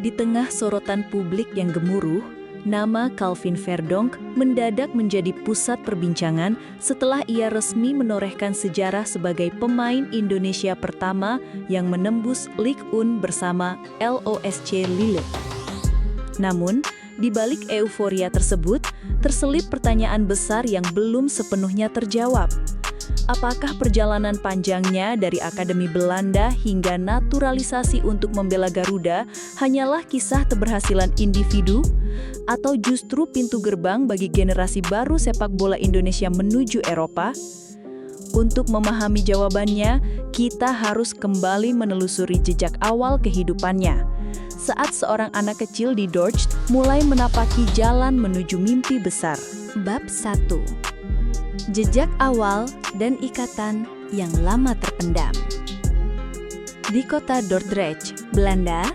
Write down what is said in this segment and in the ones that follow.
Di tengah sorotan publik yang gemuruh, nama Calvin Verdonk mendadak menjadi pusat perbincangan setelah ia resmi menorehkan sejarah sebagai pemain Indonesia pertama yang menembus Ligue 1 bersama LOSC Lille. Namun, di balik euforia tersebut, terselip pertanyaan besar yang belum sepenuhnya terjawab. Apakah perjalanan panjangnya dari Akademi Belanda hingga naturalisasi untuk membela Garuda hanyalah kisah keberhasilan individu? Atau justru pintu gerbang bagi generasi baru sepak bola Indonesia menuju Eropa? Untuk memahami jawabannya, kita harus kembali menelusuri jejak awal kehidupannya. Saat seorang anak kecil di Dordrecht mulai menapaki jalan menuju mimpi besar. Bab 1. Jejak awal dan ikatan yang lama terpendam. Di kota Dordrecht, Belanda,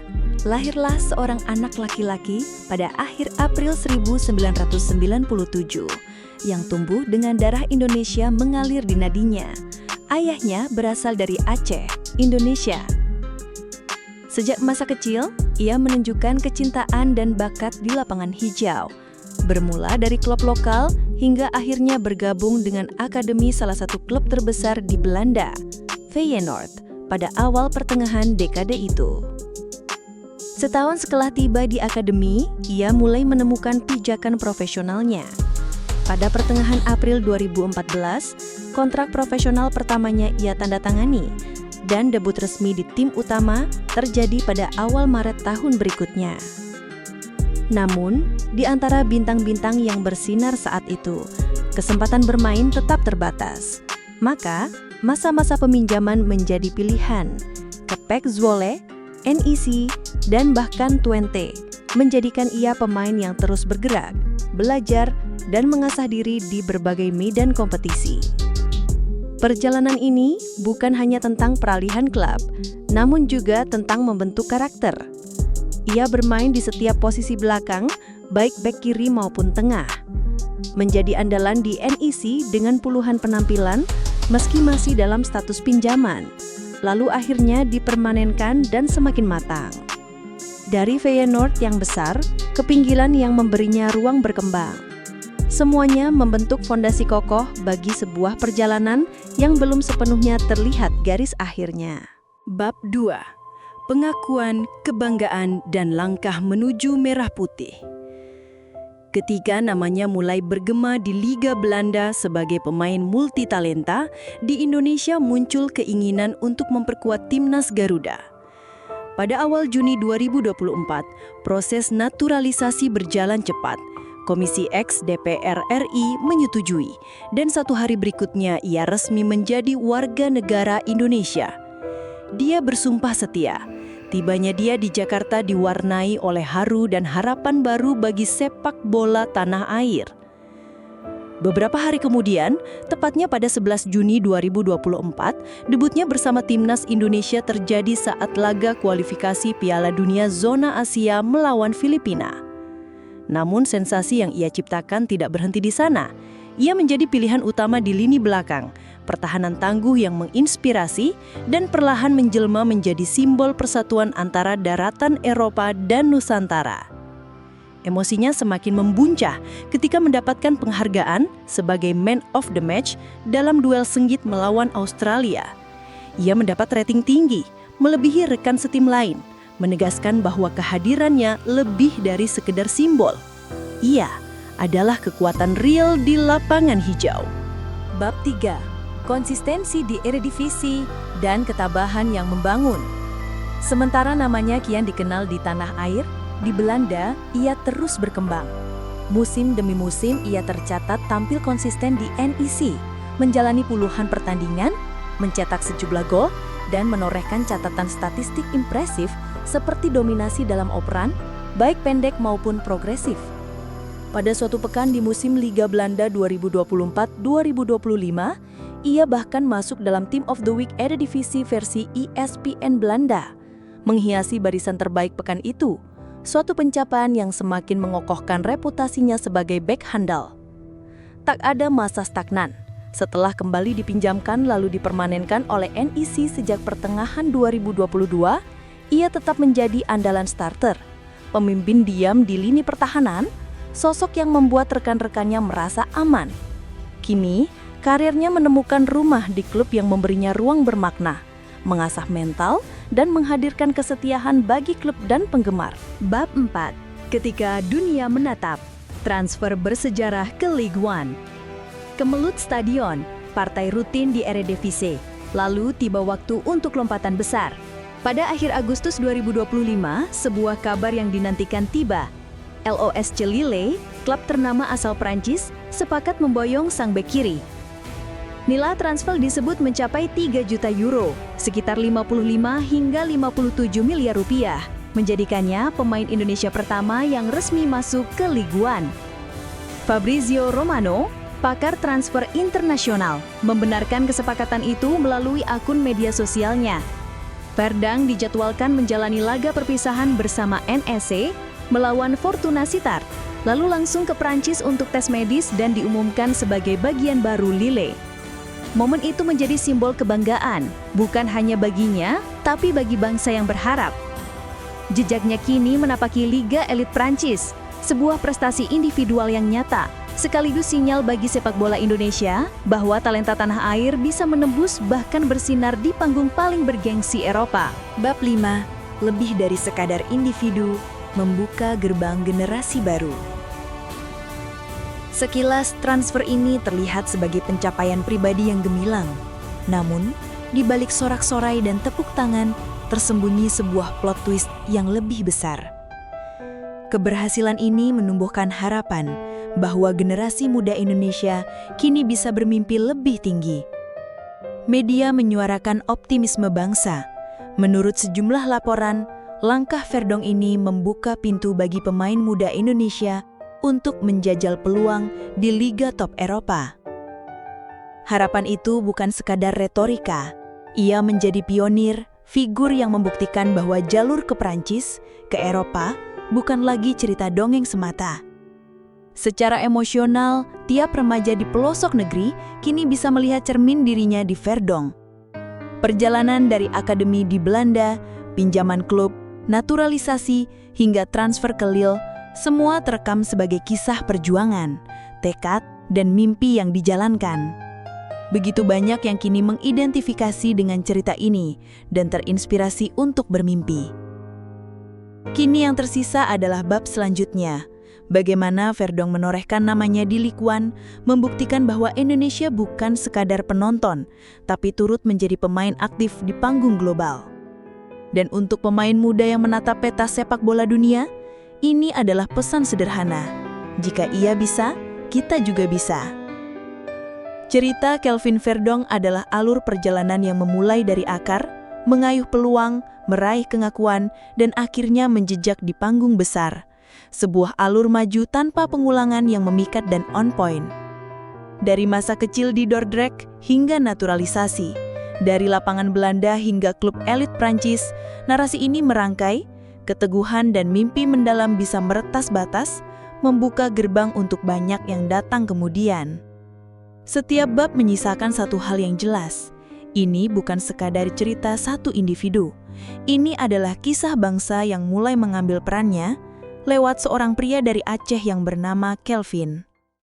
lahirlah seorang anak laki-laki pada akhir April 1997 yang tumbuh dengan darah Indonesia mengalir di nadinya. Ayahnya berasal dari Aceh, Indonesia. Sejak masa kecil, ia menunjukkan kecintaan dan bakat di lapangan hijau. Bermula dari klub lokal hingga akhirnya bergabung dengan akademi salah satu klub terbesar di Belanda, Feyenoord, pada awal pertengahan dekade itu. Setahun setelah tiba di akademi, ia mulai menemukan pijakan profesionalnya. Pada pertengahan April 2014, kontrak profesional pertamanya ia tanda tangani, dan debut resmi di tim utama terjadi pada awal Maret tahun berikutnya. Namun, di antara bintang-bintang yang bersinar saat itu, kesempatan bermain tetap terbatas. Maka, masa-masa peminjaman menjadi pilihan. Ke PEC Zwolle, NEC, dan bahkan Twente, menjadikan ia pemain yang terus bergerak, belajar, dan mengasah diri di berbagai medan kompetisi. Perjalanan ini bukan hanya tentang peralihan klub, namun juga tentang membentuk karakter. Ia bermain di setiap posisi belakang, baik bek kiri maupun tengah. Menjadi andalan di NEC dengan puluhan penampilan, meski masih dalam status pinjaman. Lalu akhirnya dipermanenkan dan semakin matang. Dari Feyenoord yang besar, ke pinggilan yang memberinya ruang berkembang. Semuanya membentuk fondasi kokoh bagi sebuah perjalanan yang belum sepenuhnya terlihat garis akhirnya. Bab 2. Pengakuan, kebanggaan, dan langkah menuju merah putih. Ketika namanya mulai bergema di Liga Belanda sebagai pemain multitalenta, di Indonesia muncul keinginan untuk memperkuat timnas Garuda. Pada awal Juni 2024, proses naturalisasi berjalan cepat. Komisi X DPR RI menyetujui, dan 1 hari berikutnya ia resmi menjadi warga negara Indonesia. Dia bersumpah setia. Tibanya dia di Jakarta diwarnai oleh haru dan harapan baru bagi sepak bola tanah air. Beberapa hari kemudian, tepatnya pada 11 Juni 2024, debutnya bersama timnas Indonesia terjadi saat laga kualifikasi Piala Dunia Zona Asia melawan Filipina. Namun sensasi yang ia ciptakan tidak berhenti di sana. Ia menjadi pilihan utama di lini belakang, pertahanan tangguh yang menginspirasi, dan perlahan menjelma menjadi simbol persatuan antara daratan Eropa dan Nusantara. Emosinya semakin membuncah ketika mendapatkan penghargaan sebagai Man of the Match dalam duel sengit melawan Australia. Ia mendapat rating tinggi, melebihi rekan setim lain, menegaskan bahwa kehadirannya lebih dari sekedar simbol. Ia adalah kekuatan real di lapangan hijau. Bab 3. Konsistensi di Eredivisie dan ketabahan yang membangun. Sementara namanya kian dikenal di tanah air, di Belanda ia terus berkembang. Musim demi musim ia tercatat tampil konsisten di NEC, menjalani puluhan pertandingan, mencetak sejumlah gol, dan menorehkan catatan statistik impresif seperti dominasi dalam operan, baik pendek maupun progresif. Pada suatu pekan di musim Liga Belanda 2024-2025, ia bahkan masuk dalam Team of the Week Eredivisie versi ESPN Belanda, menghiasi barisan terbaik pekan itu, suatu pencapaian yang semakin mengokohkan reputasinya sebagai bek handal. Tak ada masa stagnan. Setelah kembali dipinjamkan lalu dipermanenkan oleh NEC sejak pertengahan 2022, ia tetap menjadi andalan starter, pemimpin diam di lini pertahanan, sosok yang membuat rekan-rekannya merasa aman. Kini, karirnya menemukan rumah di klub yang memberinya ruang bermakna, mengasah mental, dan menghadirkan kesetiaan bagi klub dan penggemar. Bab 4. Ketika dunia menatap, transfer bersejarah ke Ligue 1. Kemelut stadion, partai rutin di Eredivisie. Lalu tiba waktu untuk lompatan besar. Pada akhir Agustus 2025, sebuah kabar yang dinantikan tiba. LOSC Lille, klub ternama asal Prancis, sepakat memboyong sang bek kiri. Nilai transfer disebut mencapai 3 juta euro, sekitar 55 hingga 57 miliar rupiah, menjadikannya pemain Indonesia pertama yang resmi masuk ke Ligue 1. Fabrizio Romano, pakar transfer internasional, membenarkan kesepakatan itu melalui akun media sosialnya. Verdang dijadwalkan menjalani laga perpisahan bersama NEC melawan Fortuna Sittard, lalu langsung ke Prancis untuk tes medis dan diumumkan sebagai bagian baru Lille. Momen itu menjadi simbol kebanggaan, bukan hanya baginya, tapi bagi bangsa yang berharap. Jejaknya kini menapaki Liga Elit Prancis, sebuah prestasi individual yang nyata, sekaligus sinyal bagi sepak bola Indonesia bahwa talenta tanah air bisa menembus bahkan bersinar di panggung paling bergengsi Eropa. Bab 5. Lebih dari sekadar individu, membuka gerbang generasi baru. Sekilas, transfer ini terlihat sebagai pencapaian pribadi yang gemilang. Namun, di balik sorak-sorai dan tepuk tangan, tersembunyi sebuah plot twist yang lebih besar. Keberhasilan ini menumbuhkan harapan bahwa generasi muda Indonesia kini bisa bermimpi lebih tinggi. Media menyuarakan optimisme bangsa. Menurut sejumlah laporan, langkah Verdong ini membuka pintu bagi pemain muda Indonesia untuk menjajal peluang di Liga Top Eropa. Harapan itu bukan sekadar retorika. Ia menjadi pionir, figur yang membuktikan bahwa jalur ke Prancis, ke Eropa, bukan lagi cerita dongeng semata. Secara emosional, tiap remaja di pelosok negeri kini bisa melihat cermin dirinya di Verdong. Perjalanan dari akademi di Belanda, pinjaman klub, naturalisasi, hingga transfer ke Lille, semua terekam sebagai kisah perjuangan, tekad, dan mimpi yang dijalankan. Begitu banyak yang kini mengidentifikasi dengan cerita ini dan terinspirasi untuk bermimpi. Kini yang tersisa adalah bab selanjutnya. Bagaimana Verdong menorehkan namanya di Ligue 1, membuktikan bahwa Indonesia bukan sekadar penonton, tapi turut menjadi pemain aktif di panggung global. Dan untuk pemain muda yang menatap peta sepak bola dunia, ini adalah pesan sederhana. Jika ia bisa, kita juga bisa. Cerita Kelvin Verdong adalah alur perjalanan yang memulai dari akar, mengayuh peluang, meraih pengakuan, dan akhirnya menjejak di panggung besar. Sebuah alur maju tanpa pengulangan yang memikat dan on point. Dari masa kecil di Dordrecht hingga naturalisasi, dari lapangan Belanda hingga klub elit Prancis, narasi ini merangkai, keteguhan dan mimpi mendalam bisa meretas batas, membuka gerbang untuk banyak yang datang kemudian. Setiap bab menyisakan satu hal yang jelas. Ini bukan sekadar cerita satu individu. Ini adalah kisah bangsa yang mulai mengambil perannya lewat seorang pria dari Aceh yang bernama Kelvin.